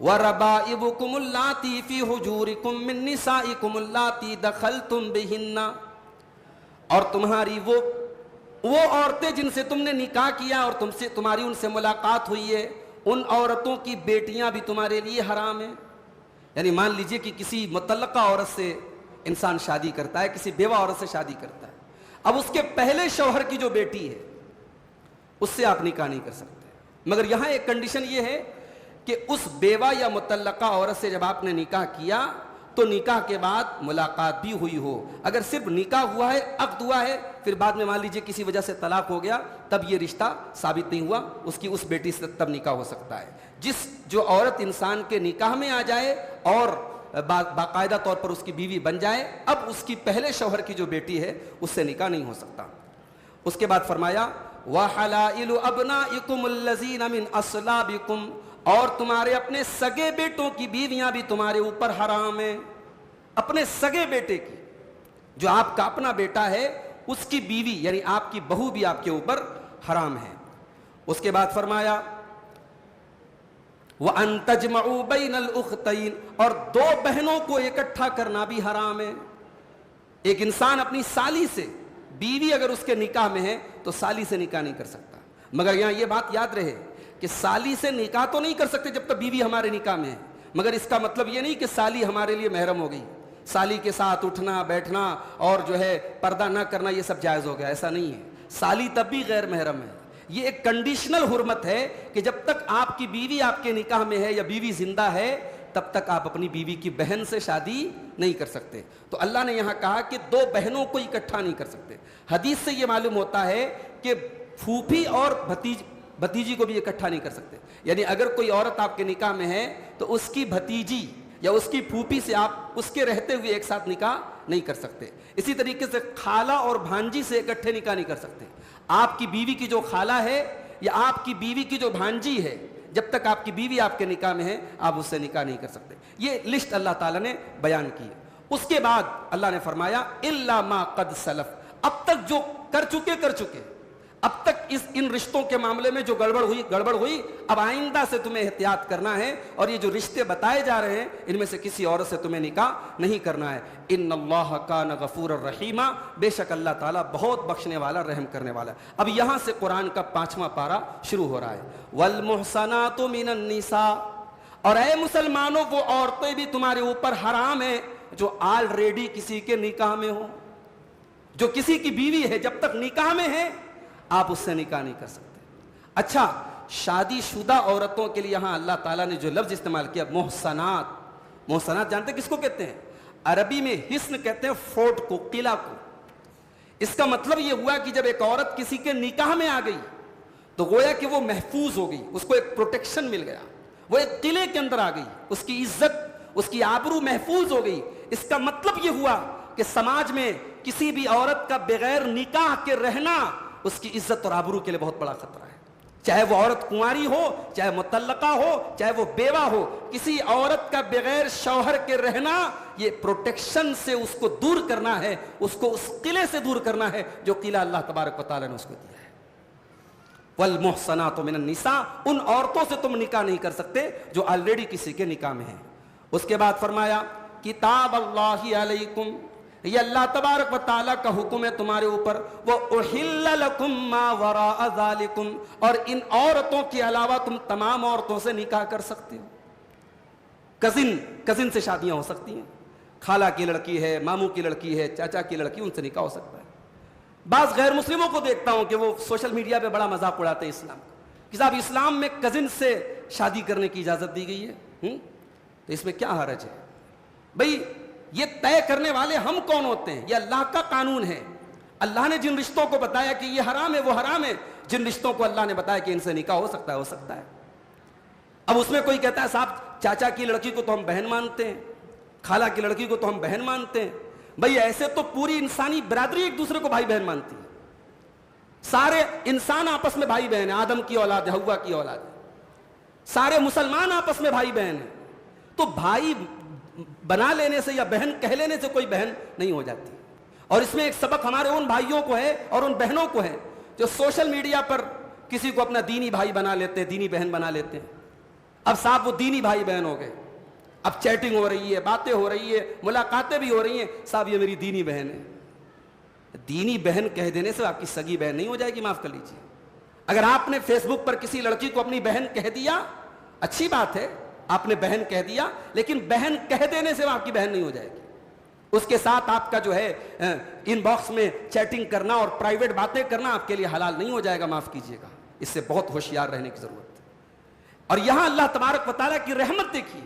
وَرَبَائِبُكُمُ اللَّاتِي فِي حُجُورِكُم مِّن نِّسَائِكُمُ اللَّاتِي دَخَلْتُم بِهِنَّ، اور تمہاری وہ عورتیں جن سے تم نے نکاح کیا اور تمہاری ان سے ملاقات ہوئی ہے، ان عورتوں کی بیٹیاں بھی تمہارے لیے حرام ہیں۔ یعنی مان لیجئے کہ کسی مطلقہ عورت سے انسان شادی کرتا ہے، کسی بیوہ عورت سے شادی کرتا ہے، اب اس کے پہلے شوہر کی جو بیٹی ہے اس سے آپ نکاح نہیں کر سکتے، مگر یہاں ایک کنڈیشن یہ ہے کہ اس بیوہ یا مطلقہ عورت سے جب آپ نے نکاح کیا تو نکاح کے بعد ملاقات بھی ہوئی ہو۔ اگر صرف نکاح ہوا ہے، عقد ہوا ہے، پھر بعد میں مان لیجئے کسی وجہ سے طلاق ہو گیا، تب یہ رشتہ ثابت نہیں ہوا، اس کی اس بیٹی سے تب نکاح ہو سکتا ہے۔ جو عورت انسان کے نکاح میں آ جائے اور باقاعدہ طور پر اس کی بیوی بن جائے، اب اس کی پہلے شوہر کی جو بیٹی ہے اس سے نکاح نہیں ہو سکتا۔ اس کے بعد فرمایا وَحَلَائِلُ أَبْنَائِكُمُ الَّذِينَ مِنْ أَصْلَابِكُمْ، اور تمہارے اپنے سگے بیٹوں کی بیویاں بھی تمہارے اوپر حرام ہیں۔ اپنے سگے بیٹے کی، جو آپ کا اپنا بیٹا ہے، اس کی بیوی یعنی آپ کی بہو بھی آپ کے اوپر حرام ہے۔ اس کے بعد فرمایا وَأَن تَجْمَعُوا بَيْنَ الْأُخْتَيْنِ، اور دو بہنوں کو اکٹھا کرنا بھی حرام ہے۔ ایک انسان اپنی سالی سے، بیوی اگر اس کے نکاح میں ہے تو سالی سے نکاح نہیں کر سکتا، مگر یہاں یہ بات یاد رہے کہ سالی سے نکاح تو نہیں کر سکتے جب تک بیوی ہمارے نکاح میں ہے، مگر اس کا مطلب یہ نہیں کہ سالی ہمارے لیے محرم ہو گئی، سالی کے ساتھ اٹھنا بیٹھنا اور جو ہے پردہ نہ کرنا یہ سب جائز ہو گیا، ایسا نہیں ہے۔ سالی تب بھی غیر محرم ہے، یہ ایک کنڈیشنل حرمت ہے کہ جب تک آپ کی بیوی آپ کے نکاح میں ہے یا بیوی زندہ ہے تب تک آپ اپنی بیوی کی بہن سے شادی نہیں کر سکتے۔ تو اللہ نے یہاں کہا کہ دو بہنوں کو اکٹھا نہیں کر سکتے۔ حدیث سے یہ معلوم ہوتا ہے کہ پھوپھی اور بھتیجی کو بھی اکٹھا نہیں کر سکتے، یعنی اگر کوئی عورت آپ کے نکاح میں ہے تو اس کی بھتیجی یا اس کی پھوپھی سے آپ اس کے رہتے ہوئے ایک ساتھ نکاح نہیں کر سکتے۔ اسی طریقے سے خالہ اور بھانجی سے اکٹھے نکاح نہیں کر سکتے۔ آپ کی بیوی کی جو خالہ ہے یا آپ کی بیوی کی جو بھانجی ہے، جب تک آپ کی بیوی آپ کے نکاح میں ہے آپ اس سے نکاح نہیں کر سکتے۔ یہ لسٹ اللہ تعالیٰ نے بیان کی۔ اس کے بعد اللہ نے فرمایا الا ما قد سلف، اب تک جو کر چکے، اب تک ان رشتوں کے معاملے میں جو گڑبڑ ہوئی، اب آئندہ سے تمہیں احتیاط کرنا ہے، اور یہ جو رشتے بتائے جا رہے ہیں ان میں سے کسی عورت سے تمہیں نکاح نہیں کرنا ہے۔ ان اللہ کان غفورا رحیما، بے شک اللہ تعالیٰ بہت بخشنے والا رحم کرنے والا ہے۔ اب یہاں سے قرآن کا 5واں پارہ شروع ہو رہا ہے۔ والمحصنات من النساء، اور اے مسلمانوں وہ عورتیں بھی تمہارے اوپر حرام ہیں جو آلریڈی کسی کے نکاح میں ہو، جو کسی کی بیوی ہے جب تک نکاح میں ہے آپ اس سے نکاح نہیں کر سکتے۔ اچھا، شادی شدہ عورتوں کے لیے یہاں اللہ تعالیٰ نے جو لفظ استعمال کیا محصنات جانتے کس کو کہتے ہیں؟ عربی میں حصن کہتے ہیں فورٹ کو، قلعہ کو۔ اس کا مطلب یہ ہوا کہ جب ایک عورت کسی کے نکاح میں آ گئی تو گویا کہ وہ محفوظ ہو گئی، اس کو ایک پروٹیکشن مل گیا، وہ ایک قلعے کے اندر آ گئی، اس کی عزت اس کی آبرو محفوظ ہو گئی۔ اس کا مطلب یہ ہوا کہ سماج میں کسی بھی عورت کا بغیر نکاح کے رہنا اس کی عزت اور آبرو کے لیے بہت بڑا خطرہ ہے۔ چاہے وہ عورت کنواری ہو، چاہے مطلقہ ہو، چاہے وہ بیوہ ہو، کسی عورت کا بغیر شوہر کے رہنا یہ پروٹیکشن سے اس کو دور کرنا ہے، اس کو اس قلعے سے دور کرنا ہے جو قلعہ اللہ تبارک و تعالیٰ نے اس کو دیا ہے۔ والمحصنات من النساء، ان عورتوں سے تم نکاح نہیں کر سکتے جو آلریڈی کسی کے نکاح میں ہیں۔ اس کے بعد فرمایا کتاب اللہ علیکم، یہ اللہ تبارک و تعالیٰ کا حکم ہے تمہارے اوپر، وَأُحِلَّ لَكُمْ مَا وَرَاءَ ذَلِكُمْ، اور ان عورتوں کے علاوہ تم تمام عورتوں سے نکاح کر سکتے ہو۔ کزن سے شادیاں ہو سکتی ہیں، خالہ کی لڑکی ہے، ماموں کی لڑکی ہے، چاچا کی لڑکی، ان سے نکاح ہو سکتا ہے۔ بعض غیر مسلموں کو دیکھتا ہوں کہ وہ سوشل میڈیا پہ بڑا مذاق اڑاتے ہیں اسلام کہ صاحب اسلام میں کزن سے شادی کرنے کی اجازت دی گئی ہے، تو اس میں کیا حرج ہے؟ بھئی یہ طے کرنے والے ہم کون ہوتے ہیں؟ یہ اللہ کا قانون ہے۔ اللہ نے جن رشتوں کو بتایا کہ یہ حرام ہے وہ حرام ہے، جن رشتوں کو اللہ نے بتایا کہ ان سے نکاح ہو سکتا ہے، ہو سکتا ہے۔ اب اس میں کوئی کہتا ہے صاحب چاچا کی لڑکی کو تو ہم بہن مانتے ہیں، خالہ کی لڑکی کو تو ہم بہن مانتے ہیں۔ بھئی ایسے تو پوری انسانی برادری ایک دوسرے کو بھائی بہن مانتی ہے، سارے انسان آپس میں بھائی بہن ہیں، آدم کی اولاد ہے، حوا کی اولاد ہے، سارے مسلمان آپس میں بھائی بہن ہیں۔ تو بھائی بنا لینے سے یا بہن کہہ لینے سے کوئی بہن نہیں ہو جاتی۔ اور اس میں ایک سبق ہمارے ان بھائیوں کو ہے اور ان بہنوں کو ہے جو سوشل میڈیا پر کسی کو اپنا دینی بھائی بنا لیتے ہیں، دینی بہن بنا لیتے ہیں۔ اب صاحب وہ دینی بھائی بہن ہو گئے, اب چیٹنگ ہو رہی ہے, باتیں ہو رہی ہے, ملاقاتیں بھی ہو رہی ہیں, صاحب یہ میری دینی بہن ہے. دینی بہن کہہ دینے سے آپ کی سگی بہن نہیں ہو جائے گی, معاف کر لیجیے. اگر آپ نے فیس بک پر کسی لڑکی کو اپنی بہن کہہ دیا, اچھی بات ہے, آپ نے بہن کہہ دیا, لیکن بہن کہہ دینے سے وہ آپ کی بہن نہیں ہو جائے گی. اس کے ساتھ آپ کا جو ہے ان باکس میں چیٹنگ کرنا اور پرائیویٹ باتیں کرنا آپ کے لیے حلال نہیں ہو جائے گا, معاف کیجیے گا. اس سے بہت ہوشیار رہنے کی ضرورت ہے. اور یہاں اللہ تبارک و تعالیٰ کی رحمت دیکھیے,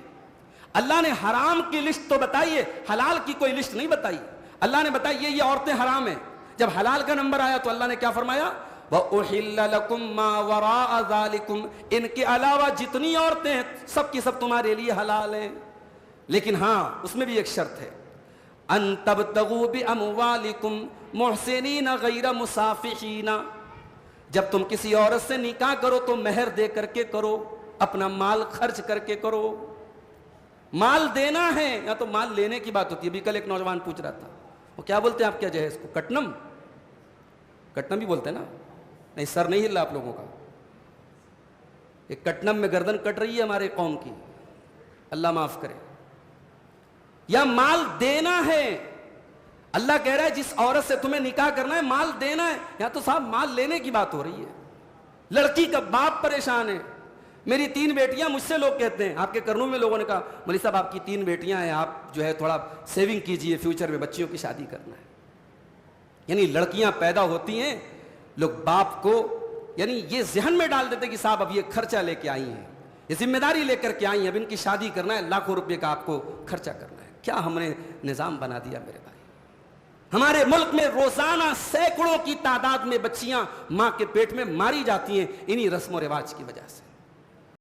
اللہ نے حرام کی لسٹ تو بتائی ہے, حلال کی کوئی لسٹ نہیں بتائی. اللہ نے بتایا یہ عورتیں حرام ہیں. جب حلال کا نمبر آیا تو اللہ نے کیا فرمایا, وَأُحِلَّ لَكُمْ مَا وَرَاءَ ذَلِكُمْ, ان کے علاوہ جتنی عورتیں ہیں سب کی سب تمہارے لیے حلال ہیں. لیکن ہاں اس میں بھی ایک شرط ہے, أَن تَبْتَغُوا بِأَمْوَالِكُمْ مُحْسِنِينَ غَيْرَ مُسَافِحِينَ, جب تم کسی عورت سے نکاح کرو تو مہر دے کر کے کرو, اپنا مال خرچ کر کے کرو. مال دینا ہے یا تو مال لینے کی بات ہوتی ہے. ابھی کل ایک نوجوان پوچھ رہا تھا, وہ کیا بولتے ہیں آپ, کیا جو ہے اس کو کٹنم, کٹنم بھی بولتے ہیں نا, نہیں سر نہیں ہل رہا آپ لوگوں کا, ایک کٹنم میں گردن کٹ رہی ہے ہمارے قوم کی, اللہ معاف کرے. یا مال دینا ہے, اللہ کہہ رہا ہے جس عورت سے تمہیں نکاح کرنا ہے مال دینا ہے, یا تو صاحب مال لینے کی بات ہو رہی ہے. لڑکی کا باپ پریشان ہے, میری 3 بیٹیاں, مجھ سے لوگ کہتے ہیں, آپ کے کرنوں میں لوگوں نے کہا مولوی صاحب آپ کی 3 بیٹیاں ہیں, آپ جو ہے تھوڑا سیونگ کیجئے, فیوچر میں بچیوں کی شادی کرنا ہے. یعنی لڑکیاں پیدا ہوتی ہیں, لوگ باپ کو یعنی یہ ذہن میں ڈال دیتے کہ صاحب اب یہ خرچہ لے کے آئی ہیں, یہ ذمہ داری لے کر کے آئی ہیں, اب ان کی شادی کرنا ہے, لاکھوں روپے کا آپ کو خرچہ کرنا ہے. کیا ہم نے نظام بنا دیا میرے بھائی. ہمارے ملک میں روزانہ سینکڑوں کی تعداد میں بچیاں ماں کے پیٹ میں ماری جاتی ہیں انہی رسم و رواج کی وجہ سے.